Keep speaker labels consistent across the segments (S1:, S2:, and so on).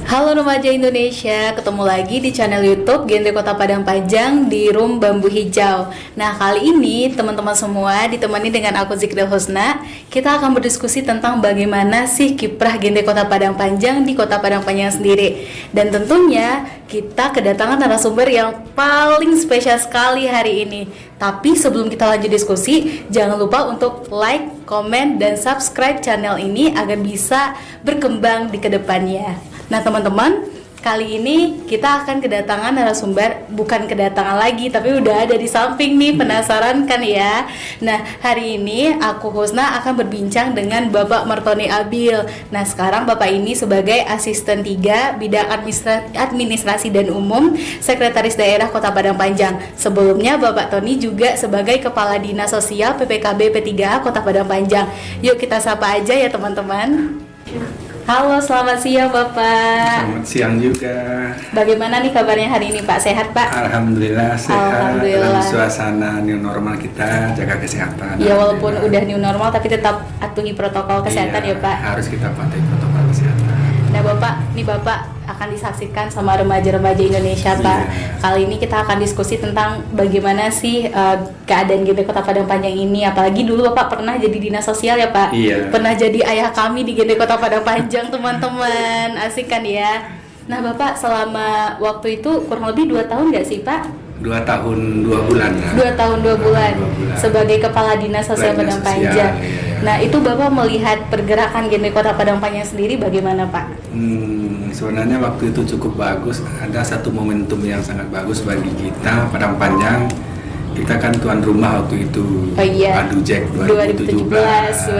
S1: Halo remaja Indonesia, ketemu lagi di channel YouTube Genre Kota Padang Panjang di Room Bambu Hijau. Nah, kali ini teman-teman semua ditemani dengan aku Zikril Husna. Kita akan berdiskusi tentang bagaimana sih kiprah Genre Kota Padang Panjang di Kota Padang Panjang sendiri. Dan tentunya kita kedatangan narasumber yang paling spesial sekali hari ini. Tapi sebelum kita lanjut diskusi, jangan lupa untuk like, komen, dan subscribe channel ini agar bisa berkembang di kedepannya. Nah teman-teman, kali ini kita akan kedatangan narasumber, bukan kedatangan lagi tapi udah ada di samping nih, penasaran kan ya? Nah hari ini aku Husna akan berbincang dengan Bapak Martoni Abil. Nah sekarang Bapak ini sebagai Asisten 3 Bidang Administrasi dan Umum Sekretaris Daerah Kota Padang Panjang. Sebelumnya Bapak Tony juga sebagai Kepala Dinas Sosial PPKB P3A Kota Padang Panjang. Yuk kita sapa aja ya teman-teman. Halo, selamat siang Bapak.
S2: Selamat siang juga.
S1: Bagaimana nih kabarnya hari ini Pak? Sehat Pak?
S2: Alhamdulillah sehat.
S1: Alhamdulillah.
S2: Dalam suasana new normal kita jaga kesehatan.
S1: Ya walaupun udah new normal tapi tetap patuhi protokol kesehatan ya Pak.
S2: Harus kita patuhi protokol kesehatan.
S1: Nah Bapak akan disaksikan sama remaja-remaja Indonesia Pak.
S2: Iya.
S1: Kali ini kita akan diskusi tentang bagaimana sih keadaan Genre Kota Padang Panjang ini. Apalagi dulu Bapak pernah jadi dinas sosial ya Pak.
S2: Iya.
S1: Pernah jadi ayah kami di Genre Kota Padang Panjang teman-teman. Asik kan ya. Nah Bapak selama waktu itu kurang lebih 2 tahun nggak sih Pak?
S2: 2 tahun 2 bulan.
S1: 2 tahun 2 bulan sebagai Kepala Dinas Sosial Padang Panjang.
S2: Iya.
S1: Nah itu Bapak melihat pergerakan Genre Kota Padang Panjang sendiri bagaimana Pak?
S2: Sebenarnya waktu itu cukup bagus. Ada satu momentum yang sangat bagus bagi kita Padang Panjang. Kita kan tuan rumah waktu itu.
S1: Oh iya.
S2: Adujek
S1: 2017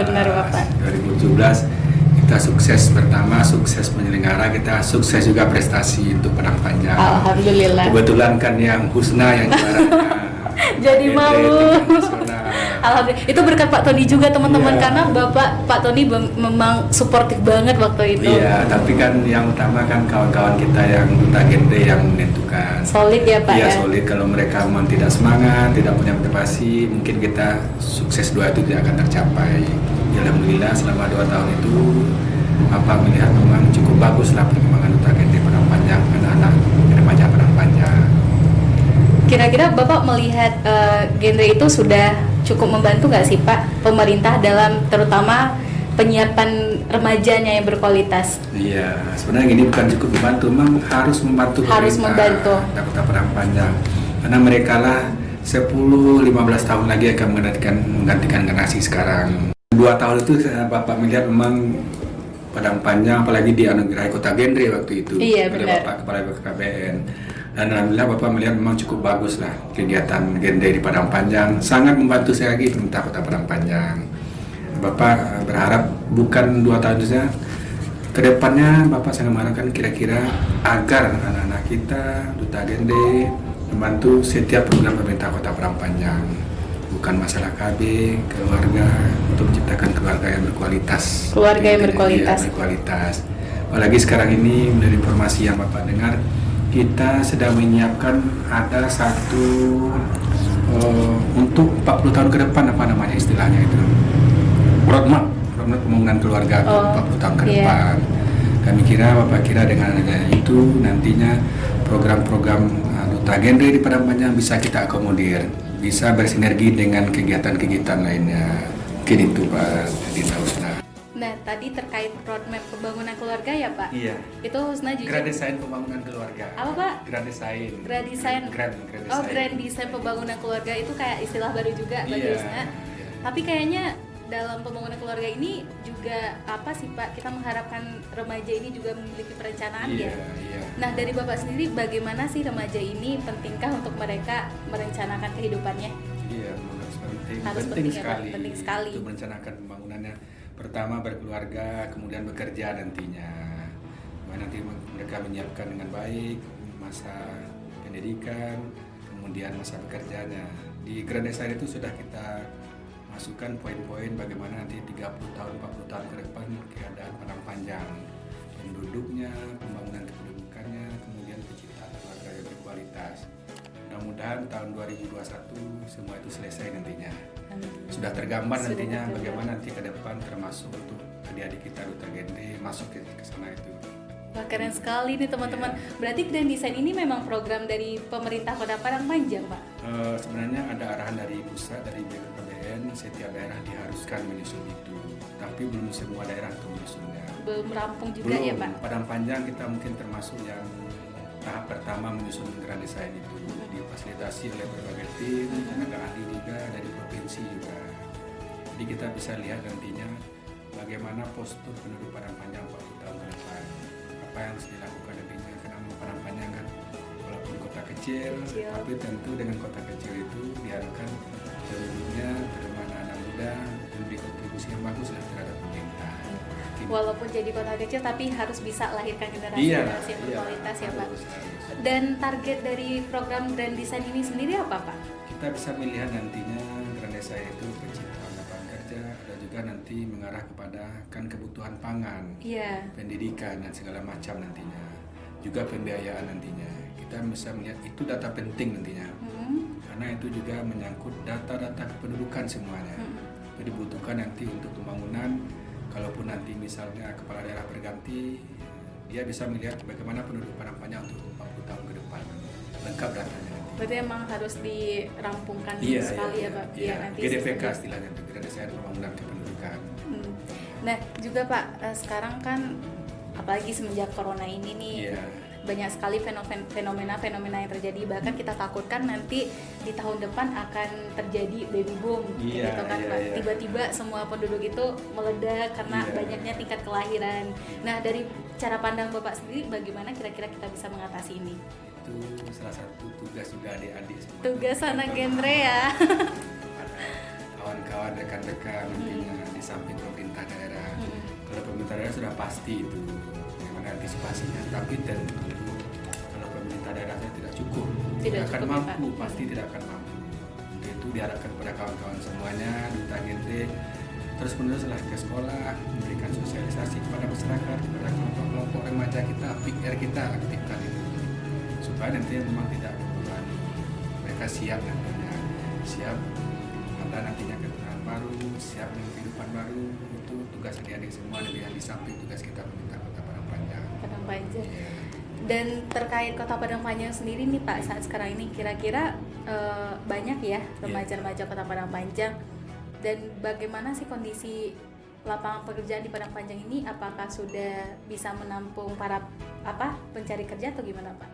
S1: benar Bapak.
S2: 2017 kita sukses pertama, sukses penyelenggara, kita sukses juga prestasi untuk Padang Panjang.
S1: Alhamdulillah.
S2: Kebetulan kan yang Husna yang juaranya.
S1: Jadi malu.
S2: Alhamdulillah.
S1: Itu berkat Pak Tony juga teman-teman,
S2: Iya.
S1: karena Pak Tony memang suportif banget waktu itu.
S2: Iya, tapi kan yang utama kan kawan-kawan kita yang duta genre yang menentukan.
S1: Solid ya Pak
S2: Iya,
S1: ya.
S2: solid. Kalau mereka memang tidak semangat, tidak punya motivasi, mungkin kita sukses doa itu tidak akan tercapai. Alhamdulillah selama 2 tahun itu Bapak melihat memang cukup bagus lah perkembangan duta genre Padang Panjang, anak-anak remaja Padang Panjang.
S1: Kira-kira Bapak melihat genre itu sudah cukup membantu nggak sih Pak pemerintah dalam terutama penyiapan remajanya yang berkualitas?
S2: Iya, sebenarnya ini bukan cukup membantu, memang harus membantu
S1: Harus membantu.
S2: Kota Padang Panjang, karena mereka lah 10-15 tahun lagi akan menggantikan generasi sekarang. 2 tahun itu Bapak melihat memang Padang Panjang, apalagi dianugerahi Kota Genre waktu itu
S1: Iya,
S2: oleh
S1: benar.
S2: Bapak Kepala BKKBN. Dan alhamdulillah Bapak melihat memang cukup bagus lah kegiatan genre di Padang Panjang, sangat membantu saya lagi pemerintah Kota Padang Panjang. Bapak berharap bukan 2 tahun saja, kedepannya Bapak sangat mengharapkan kira-kira agar anak-anak kita duta genre membantu setiap program pemerintah Kota Padang Panjang, bukan masalah KB, keluarga, untuk menciptakan keluarga yang berkualitas.
S1: Keluarga yang
S2: Iya,
S1: berkualitas.
S2: berkualitas. Apalagi sekarang ini dari informasi yang Bapak dengar, kita sedang menyiapkan ada satu untuk 40 tahun ke depan, apa namanya istilahnya itu, roadmap pembangunan keluarga 40 tahun ke depan. Kami kira, Bapak kira dengan adanya itu nantinya program-program duta genre di Padang Panjang bisa kita akomodir, bisa bersinergi dengan kegiatan-kegiatan lainnya. Mungkin itu Pak Dina Husna.
S1: Nah tadi terkait roadmap pembangunan keluarga ya Pak?
S2: Iya.
S1: Itu Husna juga.
S2: Grand Design Pembangunan Keluarga.
S1: Apa Pak?
S2: Grand Design.
S1: Grand Design.
S2: Grand
S1: Oh,
S2: Design.
S1: Grand Design Pembangunan Keluarga itu kayak istilah baru juga bagi
S2: Iya,
S1: Husna.
S2: iya.
S1: Tapi kayaknya dalam pembangunan keluarga ini juga apa sih Pak? Kita mengharapkan remaja ini juga memiliki perencanaan
S2: Iya,
S1: ya.
S2: iya.
S1: Nah dari Bapak sendiri bagaimana sih remaja ini pentingkah untuk mereka merencanakan kehidupannya?
S2: Iya, penting.
S1: Harus
S2: penting
S1: penting ya,
S2: sekali.
S1: Pak. Penting sekali.
S2: Untuk merencanakan pembangunannya. Pertama berkeluarga, kemudian bekerja nantinya. Nanti mereka menyiapkan dengan baik masa pendidikan, kemudian masa bekerjanya. Di Grand Design itu sudah kita masukkan poin-poin bagaimana nanti 30 tahun, 40 tahun ke depan keadaan Padang Panjang, penduduknya, pembangunan kependudukannya, kemudian penciptaan keluarga yang berkualitas. Mudah-mudahan tahun 2021 semua itu selesai nantinya. Sudah tergambar nantinya bagaimana nanti ke depan, termasuk untuk adik-adik kita duta genre masuk ke sana itu.
S1: Wah, keren sekali nih teman-teman. Berarti Grand Design ini memang program dari pemerintah Kota Padang Panjang, Pak?
S2: Sebenarnya ada arahan dari pusat, dari BKKBN, setiap daerah diharuskan menyusun itu. Tapi belum semua daerah itu menyusunnya.
S1: Belum rampung juga ya, Pak?
S2: Padang Panjang kita mungkin termasuk yang tahap pertama menyusun Grand Design itu. Difasilitasi oleh berbagai tim, tenaga ahli juga dari provinsi juga. Jadi kita bisa lihat nantinya bagaimana postur penduduk Padang Panjang 40 tahun ke depan. Apa yang harus dilakukan nantinya, karena Padang Panjang kan walaupun kota kecil, tapi tentu dengan kota kecil itu diharapkan penduduknya terutama anak muda memberi kontribusi yang bagus lah terhadap pemerintah.
S1: Walaupun jadi kota kecil tapi harus bisa lahirkan generasi yang berkualitas ya, Pak.
S2: Harus.
S1: Dan target dari program Grand Design ini sendiri apa, Pak?
S2: Kita bisa melihat nantinya Grand Design itu penciptaan lapangan kerja, ada juga nanti mengarah kepada kan kebutuhan pangan, pendidikan dan segala macam nantinya, juga pembiayaan nantinya. Kita bisa melihat itu data penting nantinya, karena itu juga menyangkut data-data kependudukan semuanya. Itu dibutuhkan nanti untuk pembangunan. Kalaupun nanti misalnya kepala daerah berganti, dia bisa melihat bagaimana penduduk Padang Panjang untuk 40 tahun ke depan, lengkap datanya nanti.
S1: Berarti emang harus dirampungkan sekali ya, Pak?
S2: Iya,
S1: Nanti
S2: GDPK istilahnya itu, Grand Design Pembangunan Kependudukan.
S1: Nah juga Pak, sekarang kan apalagi semenjak Corona ini nih, banyak sekali fenomena-fenomena yang terjadi. Bahkan kita takutkan nanti di tahun depan akan terjadi baby boom, gitu kan Pak. Tiba-tiba semua penduduk itu meledak karena banyaknya tingkat kelahiran. Nah dari cara pandang Bapak sendiri, bagaimana kira-kira kita bisa mengatasi ini?
S2: Itu salah satu tugas juga adik-adik semua.
S1: Tugas anak genre ya.
S2: Kawan-kawan, rekan-rekan nantinya di samping pemerintah daerah. Kalau pemerintah daerah sudah pasti itu bagaimana antisipasinya. Tapi tentu kalau pemerintah daerahnya tidak cukup, tidak akan mampu, pasti tidak akan mampu. Untuk itu diharapkan kepada kawan-kawan semuanya, duta genre terus meneruslah ke sekolah, memberikan sosialisasi kepada masyarakat, kepada kelompok-kelompok remaja kita, PR kita aktifkan itu, supaya nanti memang tidak terbebani. Mereka siap nantinya, siap ada nantinya keturunan baru, siap dengan kehidupan baru. Itu tugas adik-adik semua yang di samping tugas kita pemerintah Kota Padang Panjang.
S1: Padang Panjang. Dan terkait Kota Padang Panjang sendiri nih Pak, saat sekarang ini kira-kira banyak ya remaja-remaja Kota Padang Panjang. Dan bagaimana sih kondisi lapangan pekerjaan di Padang Panjang ini? Apakah sudah bisa menampung para pencari kerja atau gimana Pak?